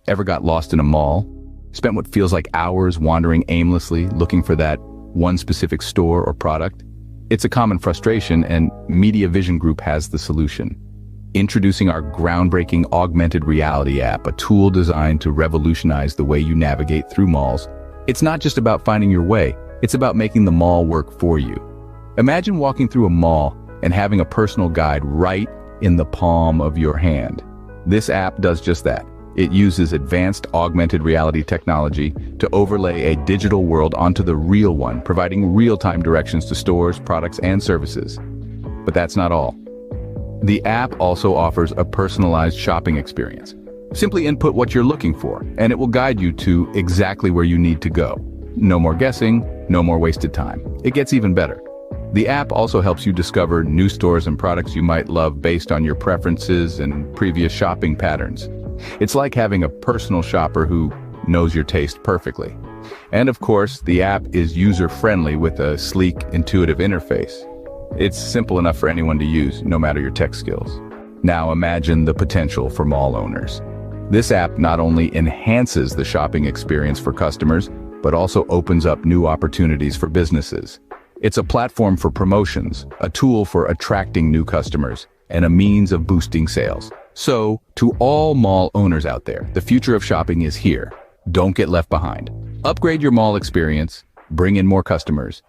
Ever got lost in a mall? Spent what feels like hours wandering aimlessly looking for that one specific store or product? It's a common frustration, and Media Vision Group has the solution. Introducing our groundbreaking augmented reality app, a tool designed to revolutionize the way you navigate through malls. It's not just about finding your way, it's about making the mall work for you. Imagine walking through a mall and having a personal guide right in the palm of your hand. This app does just that. It uses advanced augmented reality technology to overlay a digital world onto the real one, providing real-time directions to stores, products, and services. But that's not all. The app also offers a personalized shopping experience. Simply input what you're looking for, and it will guide you to exactly where you need to go. No more guessing, no more wasted time. It gets even better. The app also helps you discover new stores and products you might love based on your preferences and previous shopping patterns. It's like having a personal shopper who knows your taste perfectly. And of course, the app is user-friendly with a sleek, intuitive interface. It's simple enough for anyone to use, no matter your tech skills. Now imagine the potential for mall owners. This app not only enhances the shopping experience for customers, but also opens up new opportunities for businesses. It's a platform for promotions, a tool for attracting new customers, and a means of boosting sales. So, to all mall owners out there, the future of shopping is here. Don't get left behind. Upgrade your mall experience, bring in more customers,